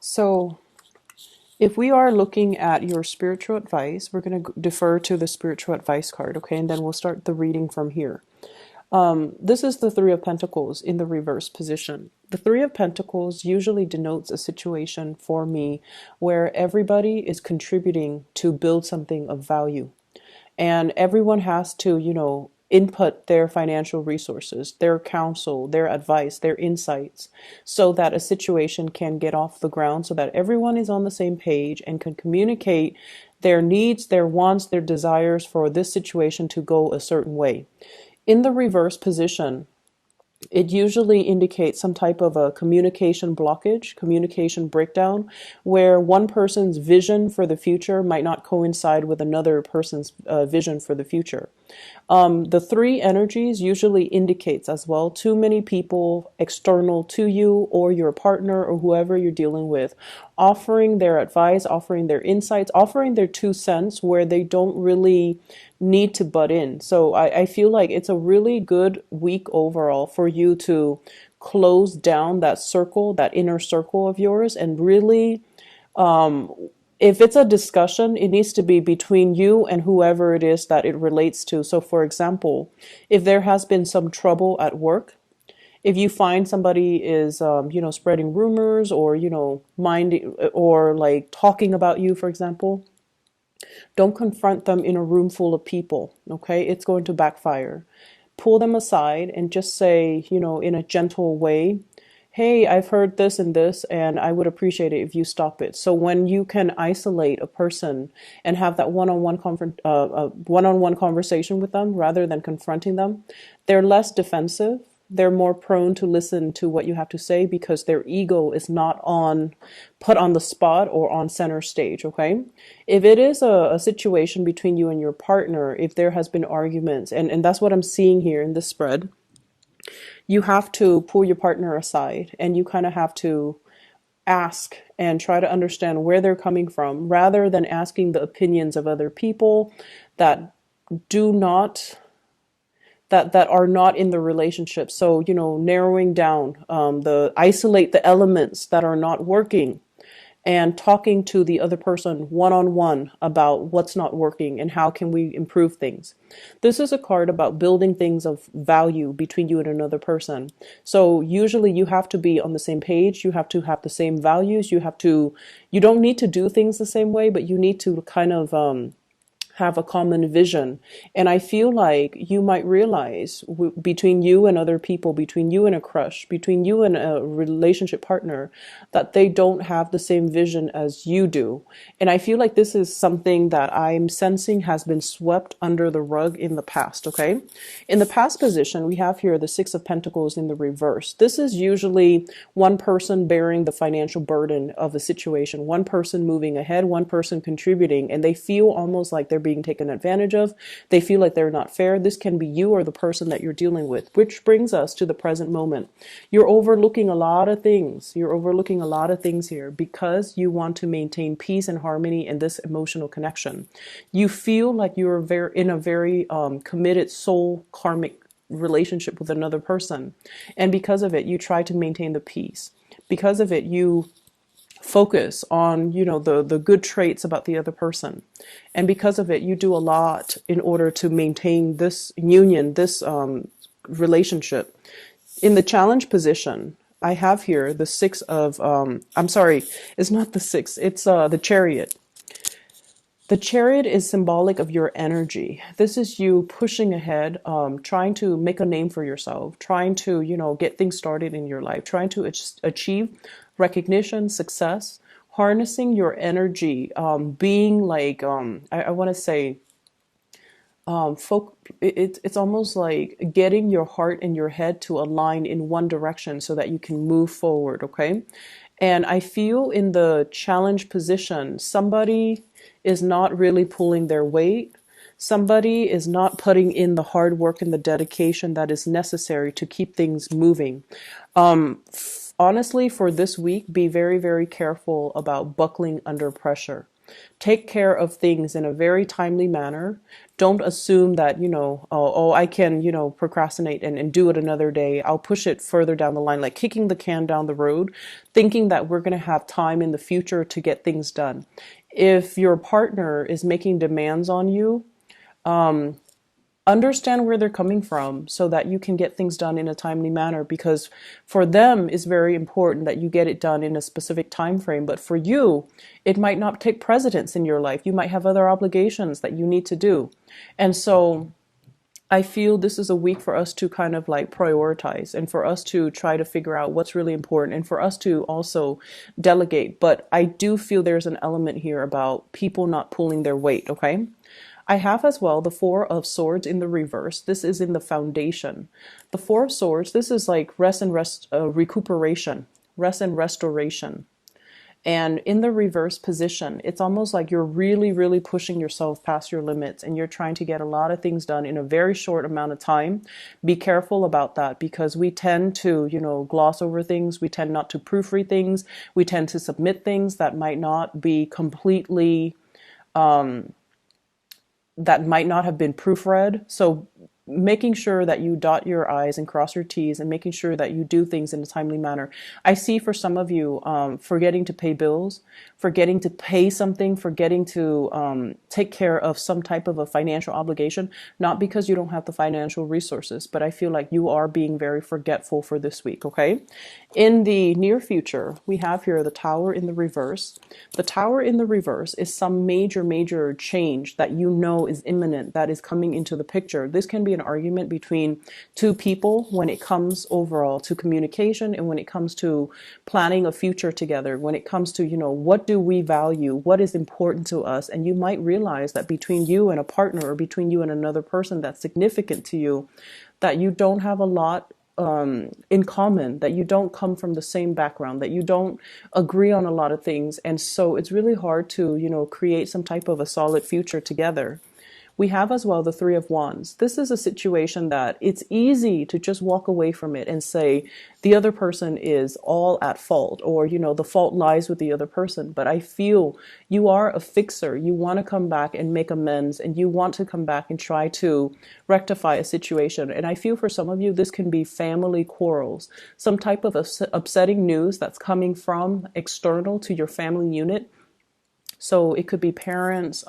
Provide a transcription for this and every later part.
So, if we are looking at your spiritual advice, we're going to defer to the spiritual advice card, okay? And then we'll start the reading from here. This is the Three of Pentacles in the reverse position. The Three of Pentacles usually denotes a situation for me where everybody is contributing to build something of value. And everyone has to, input their financial resources, their counsel, their advice, their insights, so that a situation can get off the ground, so that everyone is on the same page and can communicate their needs, their wants, their desires for this situation to go a certain way. In the reverse position, it usually indicates some type of a communication blockage, communication breakdown, where one person's vision for the future might not coincide with another person's vision for the future. The three energies usually indicates as well too many people external to you or your partner or whoever you're dealing with offering their advice, offering their insights, offering their 2 cents where they don't really need to butt in. So I feel like it's a really good week overall for you to close down that circle, that inner circle of yours, and really if it's a discussion, it needs to be between you and whoever it is that it relates to. So, for example, if there has been some trouble at work, if you find somebody is, spreading rumors or, minding or like talking about you, for example, don't confront them in a room full of people. Okay. It's going to backfire. Pull them aside and just say, in a gentle way, hey, I've heard this and I would appreciate it if you stop it. So when you can isolate a person and have that one-on-one conversation with them rather than confronting them, they're less defensive. They're more prone to listen to what you have to say because their ego is not put on the spot or on center stage, okay? If it is a situation between you and your partner, if there has been arguments, and that's what I'm seeing here in this spread, you have to pull your partner aside and you kind of have to ask and try to understand where they're coming from rather than asking the opinions of other people that do not that are not in the relationship. So, narrowing down isolate the elements that are not working and talking to the other person one-on-one about what's not working and how can we improve things. This is a card about building things of value between you and another person. So usually you have to be on the same page. You have to have the same values. You don't need to do things the same way, but you need to kind of, have a common vision. And I feel like you might realize between you and other people, between you and a crush, between you and a relationship partner, that they don't have the same vision as you do. And I feel like this is something that I'm sensing has been swept under the rug in the past, okay? In the past position, we have here the Six of Pentacles in the reverse. This is usually one person bearing the financial burden of a situation, one person moving ahead, one person contributing, and they feel almost like they're being taken advantage of. They feel like they're not fair. This can be you or the person that you're dealing with, which brings us to the present moment. You're overlooking a lot of things. You're overlooking a lot of things here because you want to maintain peace and harmony in this emotional connection. You feel like you're in a very committed soul karmic relationship with another person. And because of it, you try to maintain the peace. Because of it, you focus on, the good traits about the other person. And because of it, you do a lot in order to maintain this union, this relationship. In the challenge position, I have here the six of, I'm sorry, it's not the six, it's the chariot. The chariot is symbolic of your energy. This is you pushing ahead, trying to make a name for yourself, trying to, get things started in your life, trying to achieve recognition, success, harnessing your energy, being like, I want to say, it's almost like getting your heart and your head to align in one direction so that you can move forward, okay? And I feel in the challenge position, somebody is not really pulling their weight. Somebody is not putting in the hard work and the dedication that is necessary to keep things moving. Honestly, for this week, be very, very careful about buckling under pressure. Take care of things in a very timely manner. Don't assume that, I can, procrastinate and do it another day. I'll push it further down the line, like kicking the can down the road, thinking that we're going to have time in the future to get things done. If your partner is making demands on you, understand where they're coming from so that you can get things done in a timely manner, because for them it's very important that you get it done in a specific time frame, but for you it might not take precedence in your life. You might have other obligations that you need to do. And so I feel this is a week for us to kind of like prioritize, and for us to try to figure out what's really important, and for us to also delegate. But I do feel there's an element here about people not pulling their weight, okay? I have as well the Four of Swords in the reverse. This is in the foundation. The Four of Swords, this is like recuperation, rest and restoration. And in the reverse position, it's almost like you're really, really pushing yourself past your limits, and you're trying to get a lot of things done in a very short amount of time. Be careful about that, because we tend to, gloss over things. We tend not to proofread things. We tend to submit things that might not be completely that might not have been proofread. So making sure that you dot your I's and cross your T's, and making sure that you do things in a timely manner. I see for some of you forgetting to pay bills, forgetting to pay something, forgetting to take care of some type of a financial obligation, not because you don't have the financial resources, but I feel like you are being very forgetful for this week, okay? In the near future, we have here the Tower in the reverse. The Tower in the reverse is some major, major change that you know is imminent, that is coming into the picture. This can be an argument between two people when it comes overall to communication, and when it comes to planning a future together, when it comes to, what do we value, what is important to us. And you might realize that between you and a partner, or between you and another person that's significant to you, that you don't have a lot in common, that you don't come from the same background, that you don't agree on a lot of things. And so it's really hard to, create some type of a solid future together. We have as well the Three of Wands. This is a situation that it's easy to just walk away from it and say the other person is all at fault, or, the fault lies with the other person. But I feel you are a fixer. You want to come back and make amends, and you want to come back and try to rectify a situation. And I feel for some of you, this can be family quarrels, some type of upsetting news that's coming from external to your family unit. So it could be parents,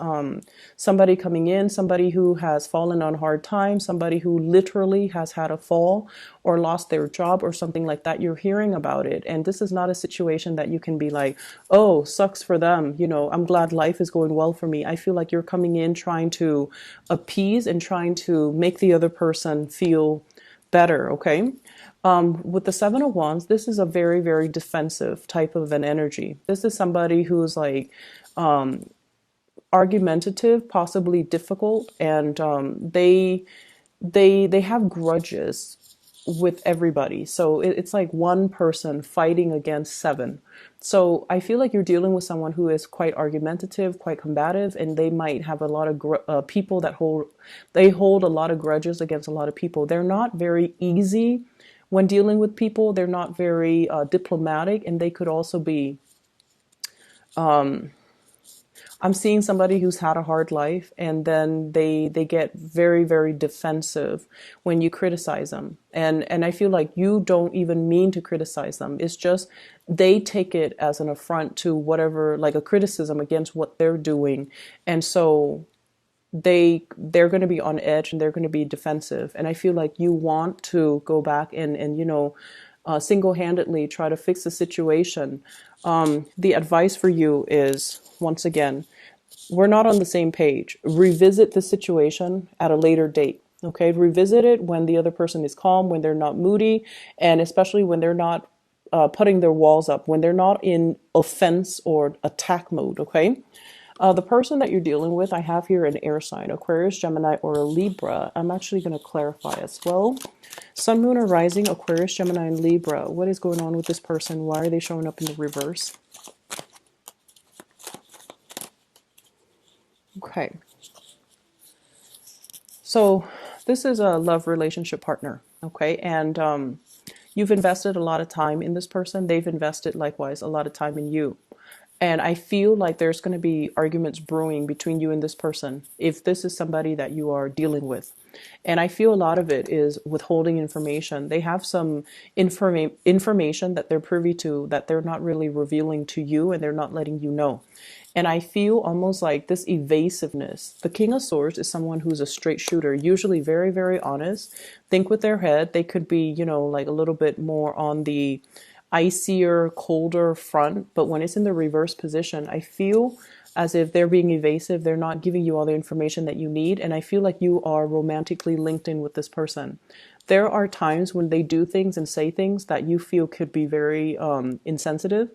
somebody coming in, somebody who has fallen on hard times, somebody who literally has had a fall or lost their job or something like that. You're hearing about it. And this is not a situation that you can be like, oh, sucks for them. I'm glad life is going well for me. I feel like you're coming in trying to appease and trying to make the other person feel better, okay? With the Seven of Wands, this is a very, very defensive type of an energy. This is somebody who's like, argumentative, possibly difficult, and they have grudges with everybody. So it's like one person fighting against seven. So I feel like you're dealing with someone who is quite argumentative, quite combative, and they might have a lot of people that hold a lot of grudges against a lot of people. They're not very easy when dealing with people. They're not very diplomatic, and they could also be I'm seeing somebody who's had a hard life, and then they get very, very defensive when you criticize them. And I feel like you don't even mean to criticize them. It's just they take it as an affront to whatever, like a criticism against what they're doing. And so they're going to be on edge, and they're going to be defensive. And I feel like you want to go back and single-handedly try to fix the situation. The advice for you is, once again, we're not on the same page. Revisit the situation at a later date. Okay, revisit it when the other person is calm, when they're not moody, and especially when they're not putting their walls up, when they're not in offense or attack mode. Okay. The person that you're dealing with, I have here an air sign, Aquarius, Gemini, or a Libra. I'm actually going to clarify as well. Sun, Moon, or Rising, Aquarius, Gemini, and Libra. What is going on with this person? Why are they showing up in the reverse? Okay. So this is a love relationship partner, okay? And you've invested a lot of time in this person. They've invested likewise a lot of time in you. And I feel like there's going to be arguments brewing between you and this person if this is somebody that you are dealing with. And I feel a lot of it is withholding information. They have some information that they're privy to that they're not really revealing to you, and they're not letting you know. And I feel almost like this evasiveness. The King of Swords is someone who's a straight shooter, usually very, very honest. Think with their head. They could be, like a little bit more on the icier, colder front. But when it's in the reverse position, I feel as if they're being evasive. They're not giving you all the information that you need. And I feel like you are romantically linked in with this person. There are times when they do things and say things that you feel could be very insensitive.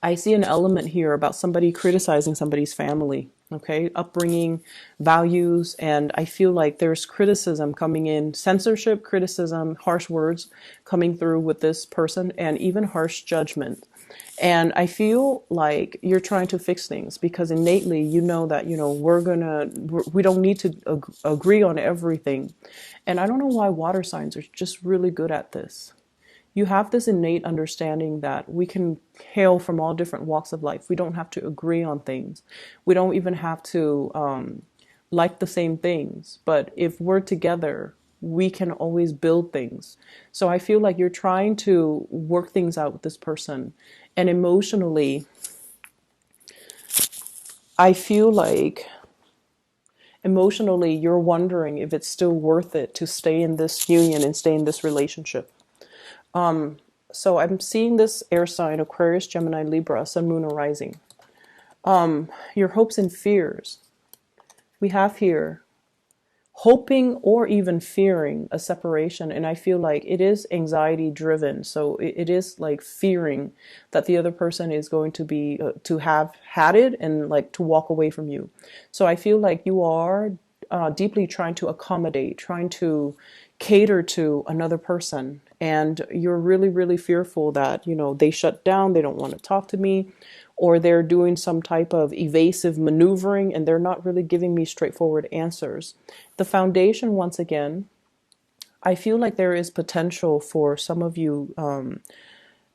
I see an element here about somebody criticizing somebody's family, okay, upbringing, values, and I feel like there's criticism coming in, censorship, criticism, harsh words coming through with this person, and even harsh judgment. And I feel like you're trying to fix things because innately you know that, we don't need to agree on everything. And I don't know why water signs are just really good at this. You have this innate understanding that we can hail from all different walks of life. We don't have to agree on things. We don't even have to like the same things. But if we're together, we can always build things. So I feel like you're trying to work things out with this person. And emotionally, I feel like you're wondering if it's still worth it to stay in this union and stay in this relationship. So I'm seeing this air sign, Aquarius, Gemini, Libra, Sun, Moon, or Rising. Your hopes and fears. We have here hoping or even fearing a separation. And I feel like it is anxiety driven. So it is like fearing that the other person is going to be, to have had it and like to walk away from you. So I feel like you are deeply trying to accommodate, trying to cater to another person. And you're really, really fearful that, they shut down, they don't want to talk to me, or they're doing some type of evasive maneuvering and they're not really giving me straightforward answers. The foundation, once again, I feel like there is potential for some of you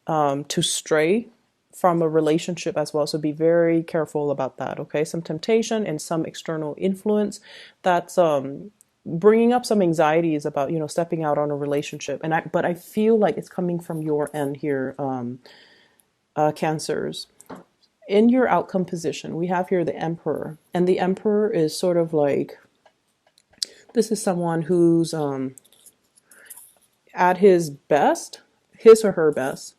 to stray from a relationship as well. So be very careful about that, okay? Some temptation and some external influence that's bringing up some anxieties about, stepping out on a relationship. But I feel like it's coming from your end here, Cancers. In your outcome position, we have here the Emperor. And the Emperor is sort of like, this is someone who's at his best, his or her best.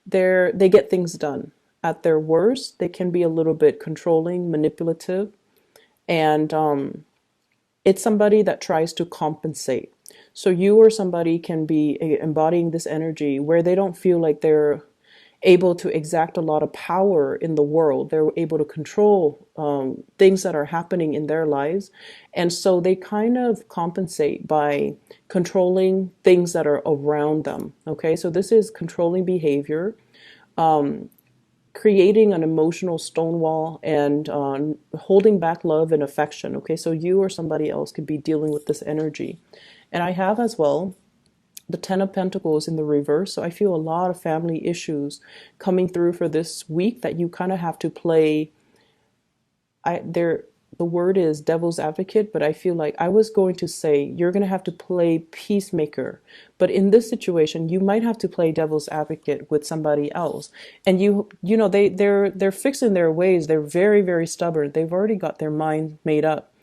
They get things done. At their worst, they can be a little bit controlling, manipulative, and it's somebody that tries to compensate. So you or somebody can be embodying this energy where they don't feel like they're able to exact a lot of power in the world. They're able to control things that are happening in their lives. And so they kind of compensate by controlling things that are around them. Okay, so this is controlling behavior, creating an emotional stonewall, and holding back love and affection. Okay, so you or somebody else could be dealing with this energy. And I have as well the Ten of Pentacles in the reverse. So I feel a lot of family issues coming through for this week that you kind of have to play. The word is devil's advocate, but I feel like I was going to say you're going to have to play peacemaker. But in this situation, you might have to play devil's advocate with somebody else. And they're fixed in their ways. They're very, very stubborn. They've already got their mind made up.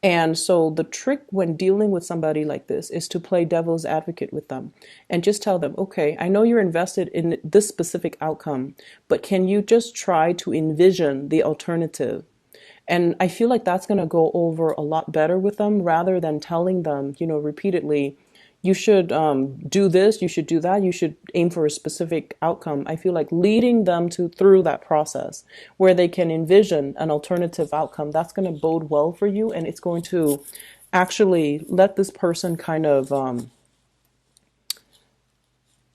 And so the trick when dealing with somebody like this is to play devil's advocate with them and just tell them, okay, I know you're invested in this specific outcome, but can you just try to envision the alternative? And I feel like that's going to go over a lot better with them rather than telling them, repeatedly, you should do this, you should do that, you should aim for a specific outcome. I feel like leading them through that process where they can envision an alternative outcome, that's going to bode well for you. And it's going to actually let this person kind of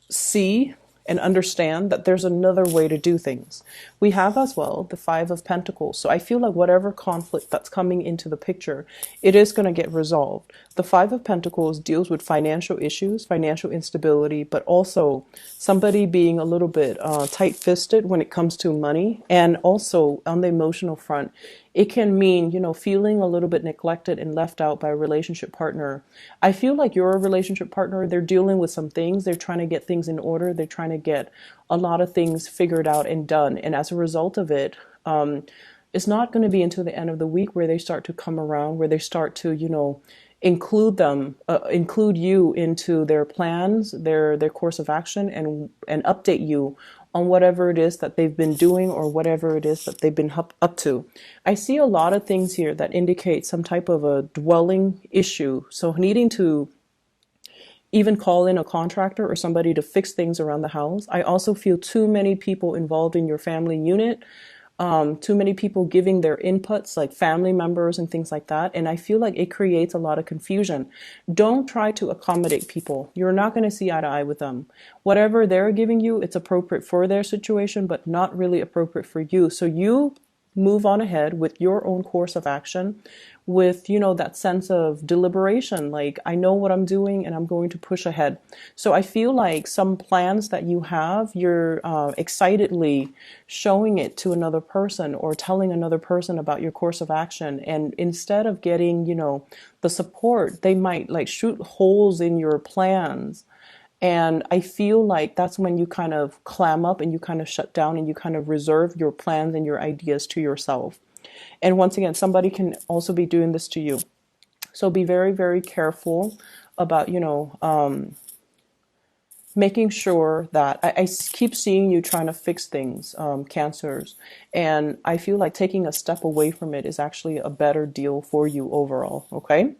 see and understand that there's another way to do things. We have as well the Five of Pentacles. So I feel like whatever conflict that's coming into the picture, it is going to get resolved. The Five of Pentacles deals with financial issues, financial instability, but also somebody being a little bit tight-fisted when it comes to money. And also on the emotional front, it can mean, feeling a little bit neglected and left out by a relationship partner. I feel like your relationship partner, they're dealing with some things. They're trying to get things in order. They're trying to get a lot of things figured out and done. And as a result of it, it's not going to be until the end of the week where they start to come around, where they start to, include you into their plans, their course of action, and update you on whatever it is that they've been doing or whatever it is that they've been up to. I see a lot of things here that indicate some type of a dwelling issue. So needing to even call in a contractor or somebody to fix things around the house. I also feel too many people involved in your family unit. Too many people giving their inputs, like family members and things like that. And I feel like it creates a lot of confusion. Don't try to accommodate people. You're not going to see eye to eye with them. Whatever they're giving you, it's appropriate for their situation, but not really appropriate for you. So you move on ahead with your own course of action with, that sense of deliberation. Like, I know what I'm doing and I'm going to push ahead. So I feel like some plans that you have, you're excitedly showing it to another person or telling another person about your course of action. And instead of getting, the support, they might like shoot holes in your plans. And I feel like that's when you kind of clam up and you kind of shut down and you kind of reserve your plans and your ideas to yourself. And once again, somebody can also be doing this to you. So be very, very careful about, making sure that I keep seeing you trying to fix things, cancers. And I feel like taking a step away from it is actually a better deal for you overall. Okay.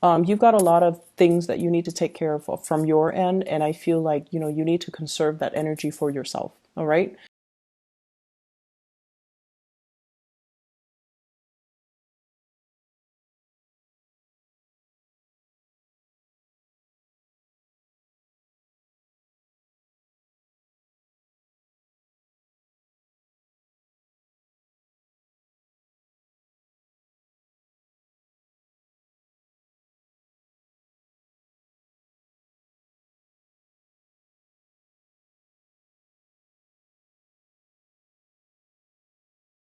You've got a lot of things that you need to take care of from your end. And I feel like, you need to conserve that energy for yourself. All right.